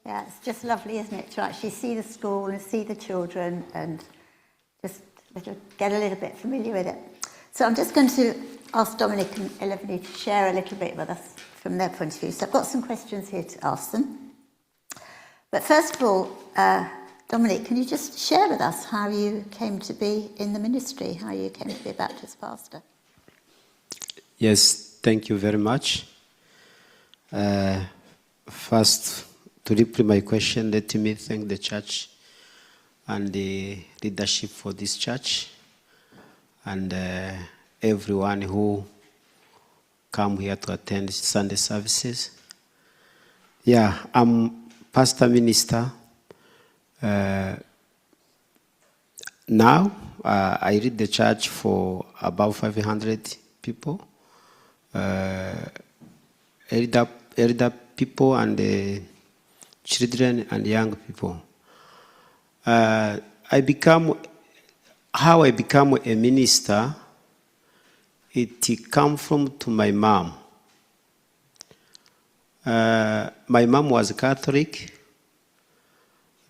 Yeah, it's just lovely, isn't it, to actually see the school and see the children and just get a little bit familiar with it. So I'm just going to ask Dominique and Elevanie to share a little bit with us from their point of view. So I've got some questions here to ask them. But first of all, Dominique, can you just share with us how you came to be in the ministry, how you came to be a Baptist pastor? Yes, thank you very much. First, to reply my question, let me thank the church and the leadership for this church and everyone who come here to attend Sunday services. Yeah, I'm pastor minister. Now, I lead the church for about 500 people, elder people and children and young people. How I become a minister, it come from to my mom. My mom was a Catholic.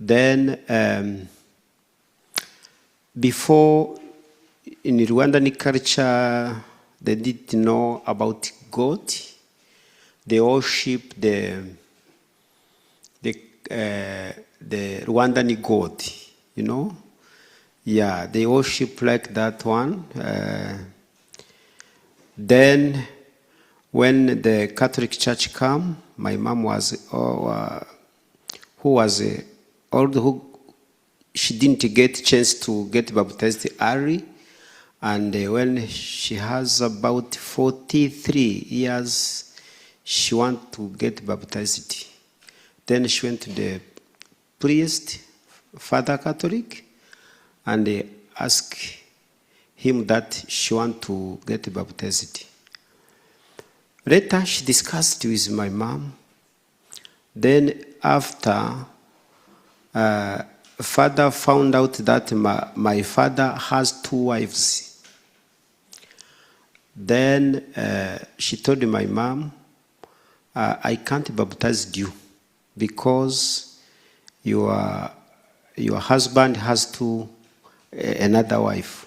Then, before in Rwandan culture, they didn't know about God. They worship the Rwandan God, you know. Yeah, they worship like that one. Then, when the Catholic Church come, my mom was she didn't get a chance to get baptized early, and when she has about 43 years, she want to get baptized. Then she went to the priest, Father Catholic, and they asked him that she want to get baptized. Later, she discussed with my mom. Then after, father found out that my father has 2 wives. Then she told my mom, I can't baptize you because your husband has another wife.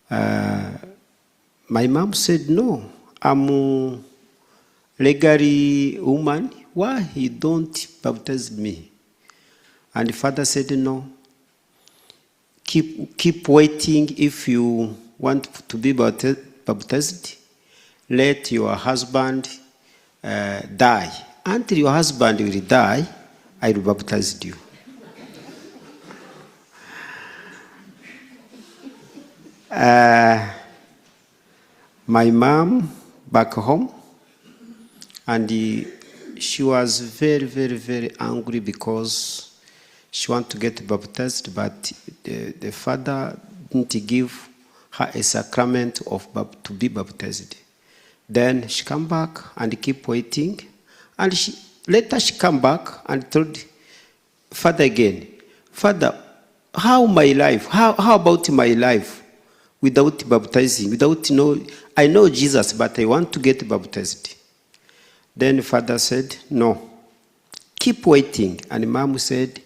My mom said, no, I'm legally woman. Why you don't baptize me? And the father said, no. Keep waiting. If you want to be baptized, let your husband die. Until your husband will die, I will baptize you. My mom back home, and she was very, very, very angry because she wanted to get baptized, but the father didn't give her a sacrament to be baptized. Then she come back and keep waiting, and later she come back and told father again, Father, how my life? How about my life without baptizing? I know Jesus, but I want to get baptized. Then father said, no, keep waiting. And mom said,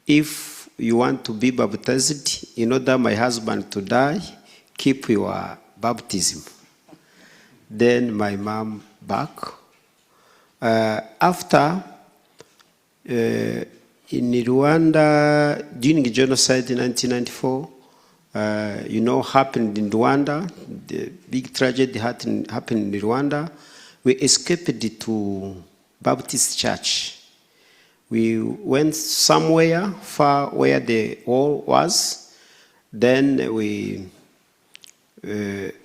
if you want to be baptized in order my husband to die, keep your baptism. Then my mom back. After, in Rwanda, during the genocide in 1994, happened in Rwanda, the big tragedy happened in Rwanda. We escaped to Baptist church. We went somewhere far where the war was. Then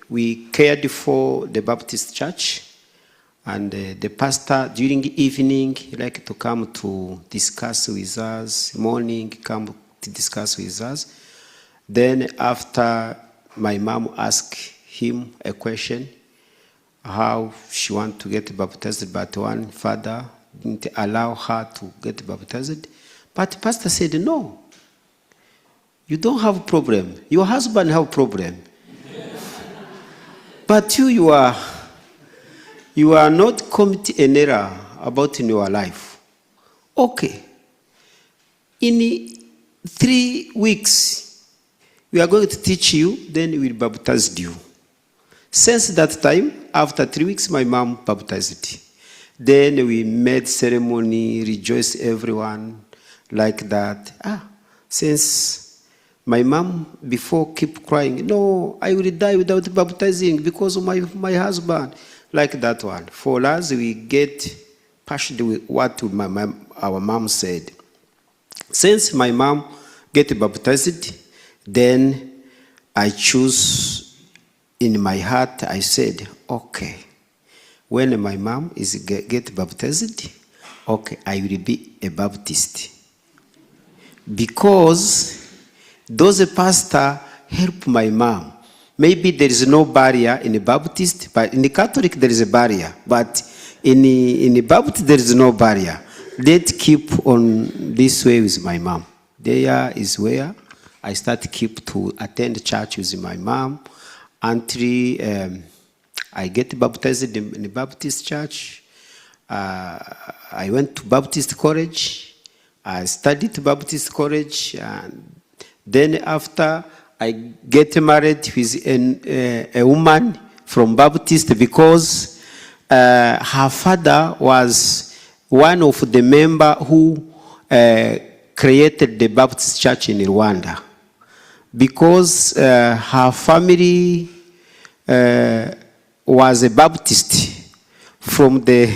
we cared for the Baptist church. And the pastor, during the evening, he liked to come to discuss with us. Morning, come to discuss with us. Then after, my mom asked him a question, how she wanted to get baptized, but one father didn't allow her to get baptized. But the pastor said, no, you don't have a problem. Your husband have a problem. But you are not committing an error about in your life. okay, in 3 weeks, we are going to teach you, then we will baptize you. Since that time, after 3 weeks, my mom baptized. Then we made ceremony, rejoice everyone, like that. Since my mom before keep crying, no, I will die without baptizing because of my husband, like that one. For us, we get passionate with what our mom said. Since my mom get baptized, then I choose in my heart, I said, okay, when my mom is get baptized, okay, I will be a Baptist. Because those pastor help my mom. Maybe there is no barrier in the Baptist, but in the Catholic there is a barrier. But in the Baptist there is no barrier. Let's keep on this way with my mom. There is where I start to keep to attend church with my mom until I get baptized in the Baptist church. I went to Baptist college. I studied Baptist college. And then after I get married with a woman from Baptist because her father was one of the members who created the Baptist church in Rwanda. Because her family was a Baptist from the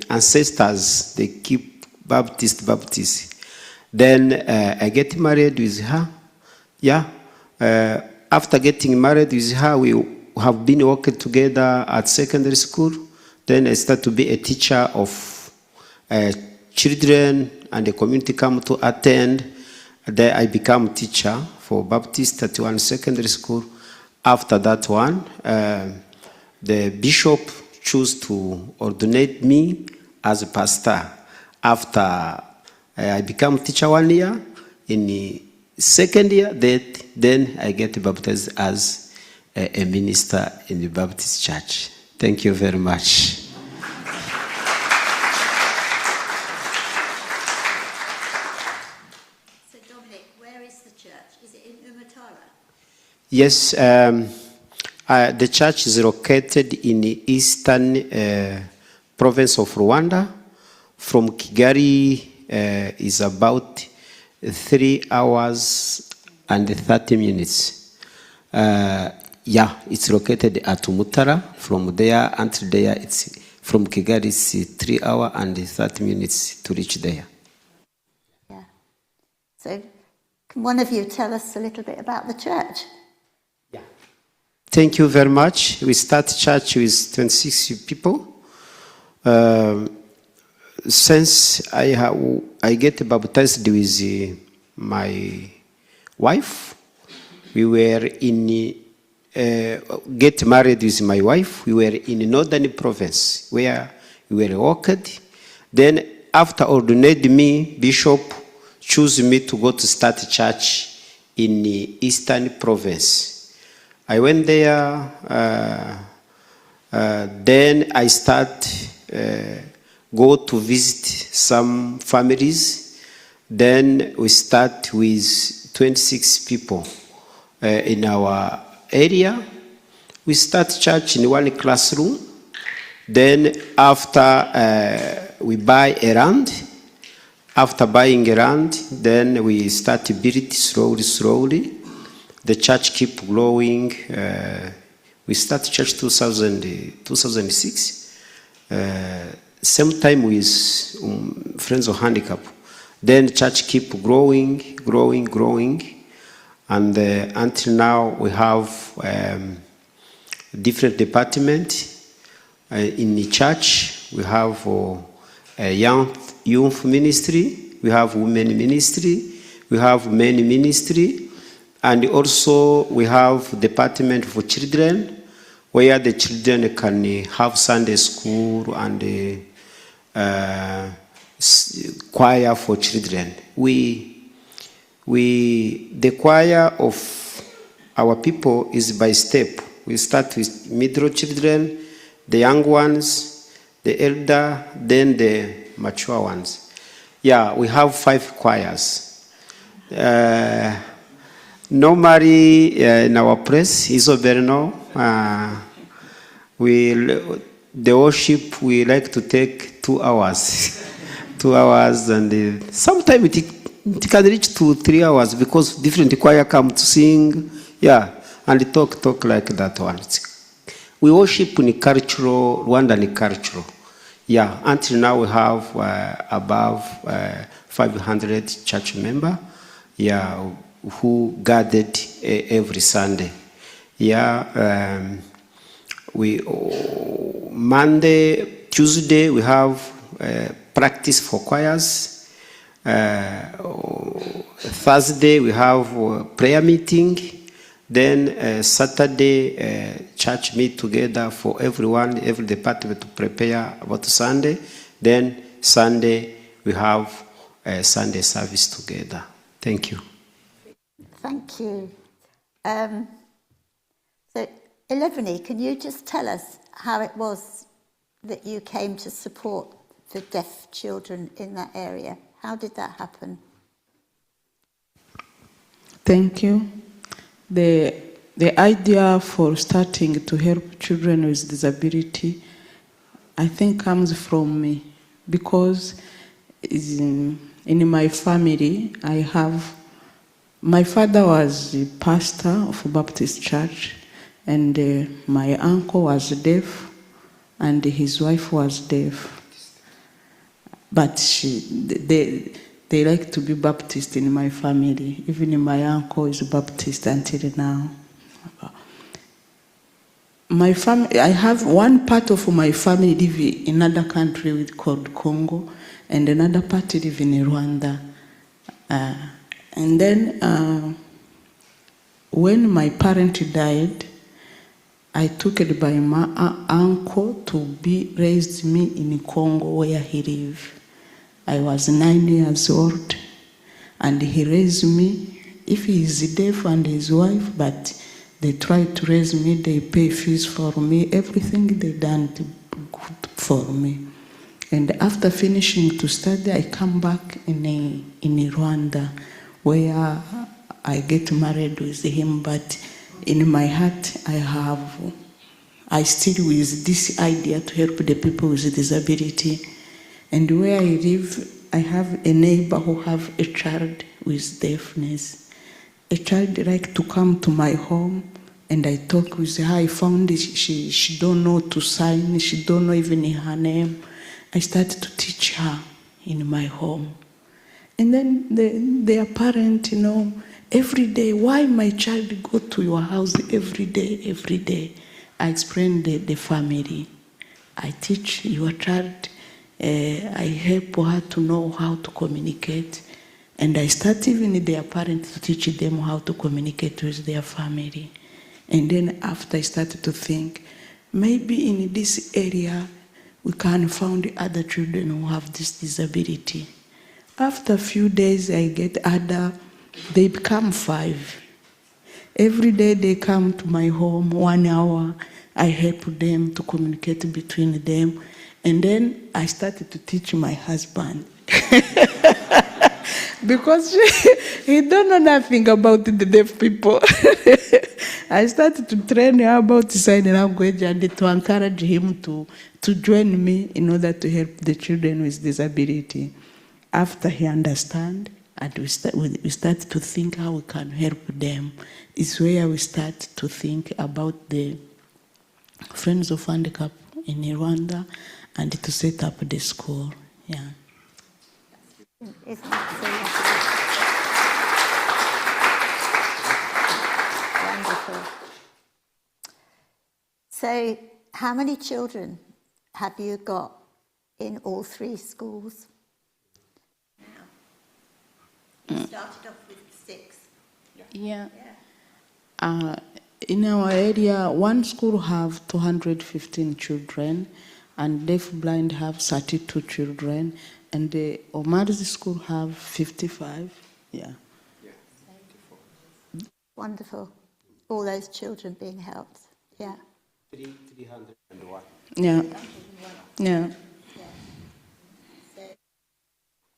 ancestors. They keep Baptist. Then I get married with her. Yeah. After getting married with her, we have been working together at secondary school. Then I start to be a teacher of children, and the community come to attend. Then I become teacher for Baptist at one secondary school. After that one, the bishop chose to ordinate me as a pastor. After I become teacher 1 year, in the second year, then I get baptized as a minister in the Baptist church. Thank you very much. So Dominic, where is the church? Is it in Umatara? Yes, the church is located in the eastern province of Rwanda. From Kigali is about 3 hours and 30 minutes. Yeah, it's located at Mutara. From there until there, it's from Kigali, it's 3 hours and 30 minutes to reach there. Yeah. So can one of you tell us a little bit about the church? Yeah. Thank you very much. We start church with 26 people. Since I get baptized with my wife, we were get married with my wife. We were in the northern province where we were worked. Then after ordinating me, bishop chose me to go to start church in the eastern province. I went there. Then I start go to visit some families. Then we start with 26 people in our area. We start church in one classroom. Then after we buy a land. After buying a land, then we start to build it slowly. The church keep growing. We start church 2006. Same time with Friends of Handicap. Then church keep growing. And until now, we have different departments in the church. We have a youth ministry. We have women ministry. We have men ministry. And also we have department for children, where the children can have Sunday school and choir for children. The choir of our people is by step. We start with middle children, the young ones, the elder, then the mature ones. Yeah, we have 5 choirs. Normally, in our place, Isoberno, the worship, we like to take 2 hours. 2 hours, and sometimes it can reach to 3 hours because different choir come to sing, yeah, and talk like that one. We worship in cultural, Rwandan cultural. Yeah, until now we have above 500 church members, yeah, who gathered every Sunday. Yeah, Monday, Tuesday we have practice for choirs. Thursday we have prayer meeting. Then Saturday church meet together for everyone, every department to prepare about Sunday. Then Sunday we have Sunday service together. Thank you. Thank you. So, Elevanie, can you just tell us how it was that you came to support the deaf children in that area? How did that happen? Thank you. The idea for starting to help children with disability, I think, comes from me because in my family, my father was a pastor of a Baptist church, and my uncle was deaf, and his wife was deaf. But they like to be Baptist in my family. Even my uncle is Baptist until now. My family, I have one part of my family live in another country called Congo, and another part live in Rwanda. And then when my parent died, I took it by my uncle to be raised me in Congo where he lived. I was 9 years old, and he raised me. If he is deaf and his wife, but they tried to raise me, they pay fees for me, everything they done good for me. And after finishing to study, I come back in Rwanda, where I get married with him, but in my heart, I still with this idea to help the people with disability. And where I live, I have a neighbor who have a child with deafness. A child like to come to my home, and I talk with her. I found she don't know to sign, she don't know even her name. I started to teach her in my home. And then their parent, every day, why my child go to your house every day? I explain the family. I teach your child, I help her to know how to communicate. And I start even their parents to teach them how to communicate with their family. And then after I started to think, maybe in this area, we can find other children who have this disability. After a few days, I get other, they become 5. Every day they come to my home, 1 hour, I help them to communicate between them. And then I started to teach my husband. Because he don't know nothing about the deaf people. I started to train him about sign language and to encourage him to join me in order to help the children with disability. After he understand, and we start to think how we can help them. It's where we start to think about the Friends of Handicap in Rwanda and to set up the school. Yeah. Isn't that so lovely? Wonderful. So, how many children have you got in all 3 schools? You started off with 6. Yeah. In our area, one school have 215 children, and deaf-blind have 32 children, and the Omar's school have 55. Yeah. Wonderful. All those children being helped. Yeah. 301. Yeah. Yeah. So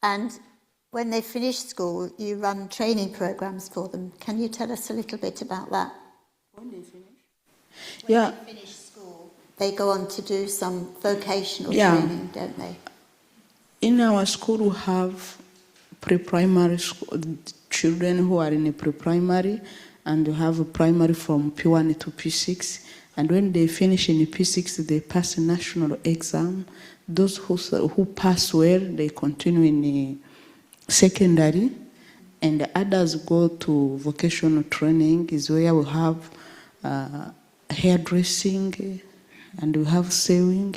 And when they finish school, you run training programs for them. Can you tell us a little bit about that? When they finish? When they finish school, they go on to do some vocational Yeah. training, don't they? In our school, we have pre-primary school, children who are in a pre-primary, and we have a primary from P1 to P6. And when they finish in P6, they pass a national exam. Those who pass well, they continue in the secondary, and the others go to vocational training, is where we have hairdressing, and we have sewing,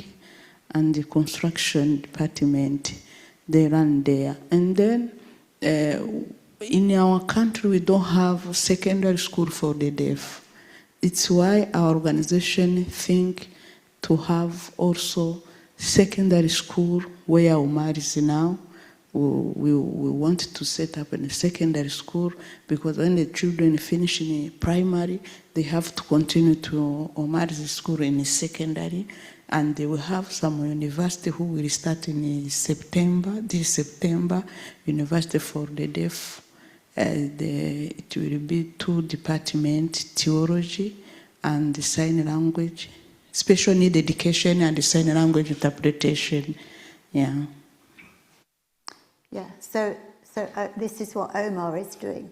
and the construction department, they run there. And then in our country, we don't have secondary school for the deaf. It's why our organization think to have also secondary school where Omar is now. We want to set up in a secondary school, because when the children finish in primary, they have to continue to Omar's school in secondary, and they will have some university who will start in September, this September, University for the Deaf. It will be 2 departments, theology and sign language, special need education and sign language interpretation. Yeah. Yeah, so this is what Omar is doing.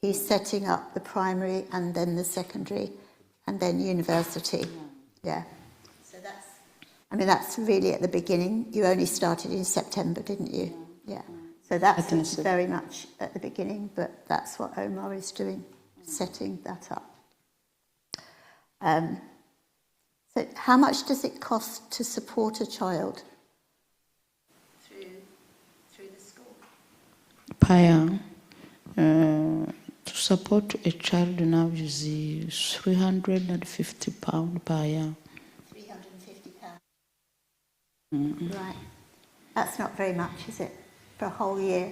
He's setting up the primary and then the secondary and then university. Yeah. So that's really at the beginning. You only started in September, didn't you? Yeah. So that's very much at the beginning, but that's what Omar is doing, setting that up. So how much does it cost to support a child through the school? Per year, to support a child now is £350 per year. £350. Right. That's not very much, is it, for a whole year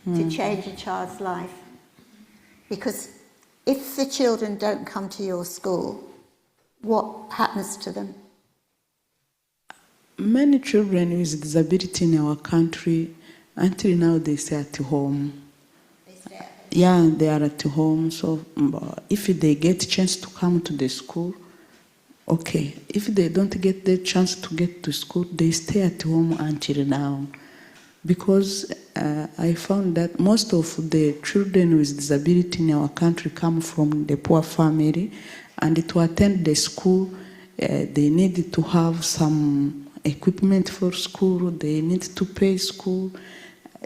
to change a child's life? Because if the children don't come to your school, what happens to them? Many children with disability in our country, until now they stay at home. They stay at home? Yeah, they are at home. So if they get a chance to come to the school, okay. If they don't get the chance to get to school, they stay at home until now. Because I found that most of the children with disability in our country come from the poor family, and to attend the school, they need to have some equipment for school, they need to pay school,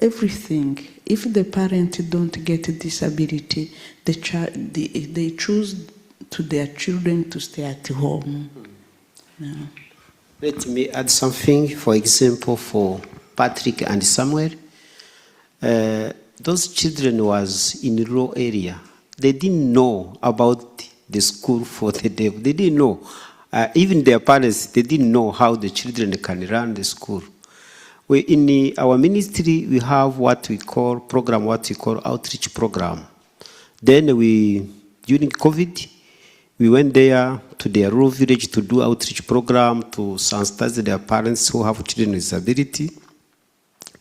everything. If the parents don't get a disability, they choose to their children to stay at home. Yeah. Let me add something. For example, for Patrick and Samuel, those children was in rural area. They didn't know about the school for the deaf. They didn't know. Even their parents, they didn't know how the children can run the school. In our ministry, we have what we call outreach program. Then during COVID, we went there to their rural village to do outreach program to sensitize their parents who have children with disability,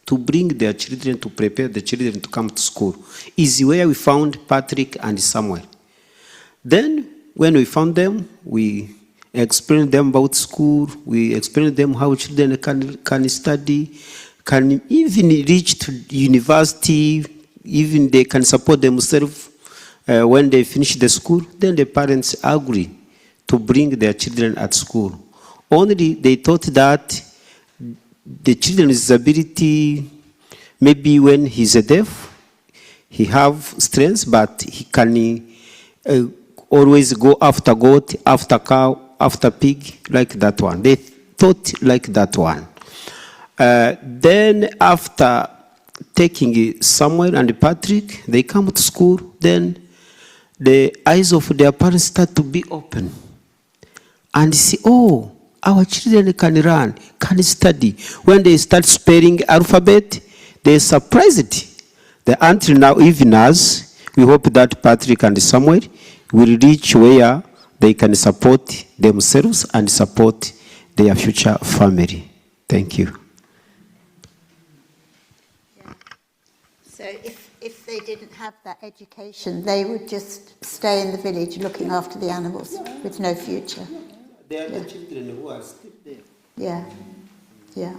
to bring their children, to prepare the children to come to school. Is where we found Patrick and Samuel. Then, when we found them, we explained them about school, we explained them how children can study, can even reach to university, even they can support themselves when they finish the school. Then the parents agree to bring their children at school. Only they thought that the children with disability, maybe when he's deaf, he have strengths, but he can always go after goat, after cow, after pig, like that one. They thought like that one. Then after taking Samuel and Patrick, they come to school, then the eyes of their parents start to be open. And see, oh, our children can run, can study. When they start spelling alphabet, they're surprised. Until now, even us, we hope that Patrick and Samuel will reach where they can support themselves and support their future family. Thank you. So if they didn't have that education, they would just stay in the village looking after the animals with no future. There are the children who are still there. Yeah, yeah.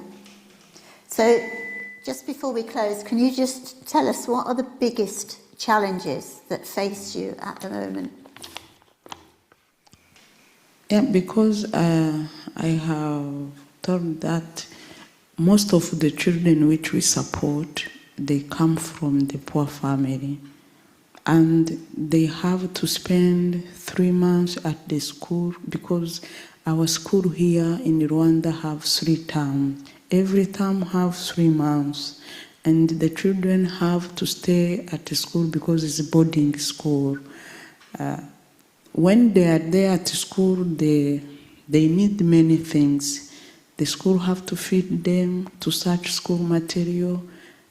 So just before we close, can you just tell us what are the biggest challenges that face you at the moment? Yeah, because I have told that most of the children which we support, they come from the poor family. And they have to spend 3 months at the school because our school here in Rwanda have 3 terms. Every term have 3 months. And the children have to stay at the school because it's a boarding school. When they are there at school, they need many things. The school have to feed them, to search school material,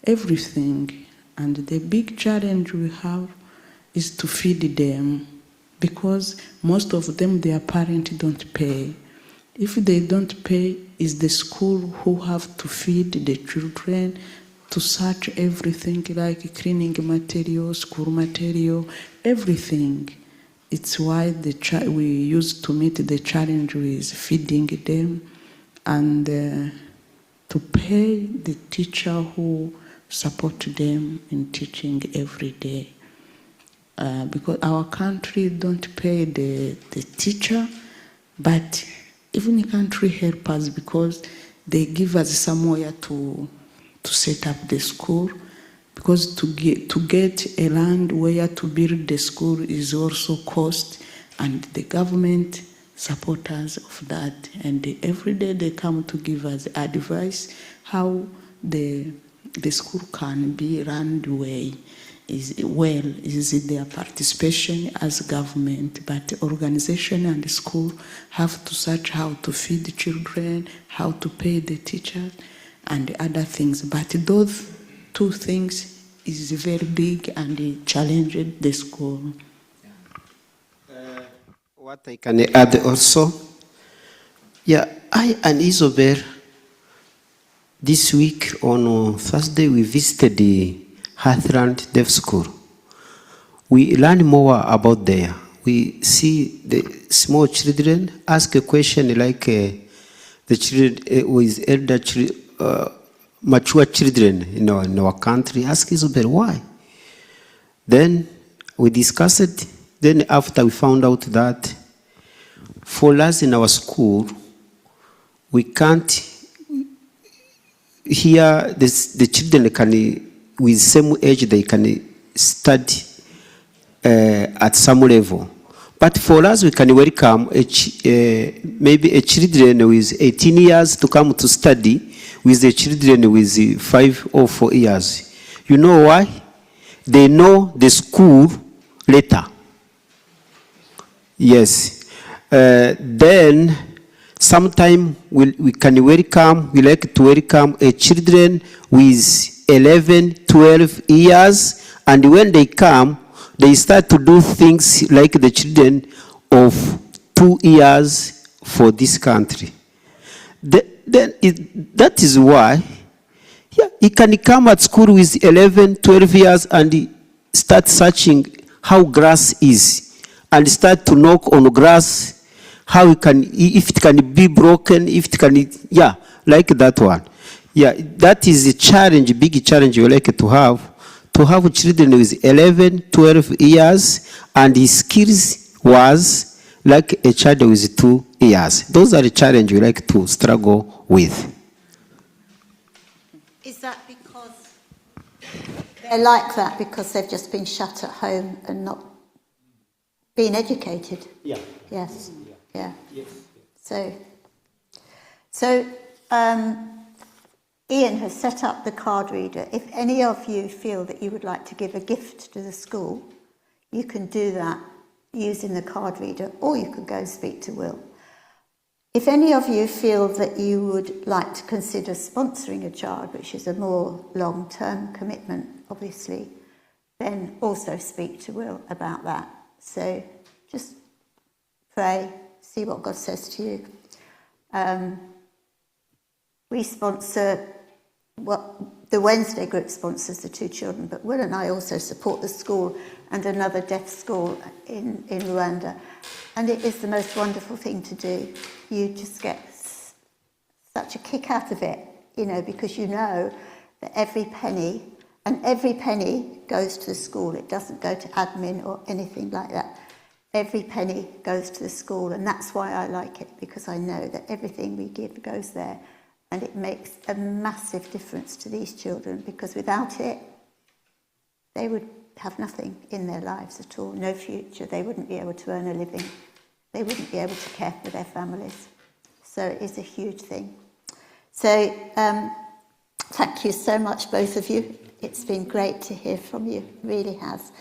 everything. And the big challenge we have is to feed them, because most of them, their parents don't pay. If they don't pay, it's the school who have to feed the children, to search everything like cleaning material, school material, everything. It's why we used to meet the challenge with feeding them and to pay the teacher who support them in teaching every day. Because our country don't pay the teacher, but even the country help us because they give us somewhere to set up the school, because to get a land where to build the school is also cost, and the government support us of that. And every day they come to give us advice how the school can be run the way is their participation as government, but organization and the school have to search how to feed the children, how to pay the teachers, and other things. But those 2 things is very big and it challenged the school. What I can add also, I and Isobel, this week on Thursday, we visited the Heartland Deaf School. We learn more about there. We see the small children ask a question like the children with elder mature children in our country ask Isobel why. Then we discussed it. Then after we found out that for us in our school, we can't hear the children can, with same age, they can study at some level. But for us, we can welcome maybe a children with 18 years to come to study with the children with 5 or 4 years. You know why? They know the school later. Yes. Then sometime we can welcome, we like to welcome a children with 11, 12 years, and when they come, they start to do things like the children of 2 years for this country. That is why he can come at school with 11, 12 years and start searching how grass is, and start to knock on grass, how it can, if it can be broken, if it can, like that one. That is a challenge, big challenge we like to have children with 11, 12 years, and his skills was like a child with 2 years. Those are the challenges we like to struggle with. Is that because they're like that because they've just been shut at home and not been educated? Yeah. Yes. Yeah. Yes. So Ian has set up the card reader. If any of you feel that you would like to give a gift to the school, you can do that using the card reader, or you could go and speak to Will. If any of you feel that you would like to consider sponsoring a child, which is a more long-term commitment, obviously, then also speak to Will about that. So just pray, see what God says to you. We sponsor the Wednesday group sponsors the 2 children, but Will and I also support the school and another deaf school in Rwanda. And it is the most wonderful thing to do. You just get such a kick out of it, you know, because you know that every penny goes to the school. It doesn't go to admin or anything like that. Every penny goes to the school, and that's why I like it, because I know that everything we give goes there. And it makes a massive difference to these children, because without it, they would have nothing in their lives at all, no future. They wouldn't be able to earn a living. They wouldn't be able to care for their families. So it is a huge thing. So thank you so much, both of you. It's been great to hear from you, it really has.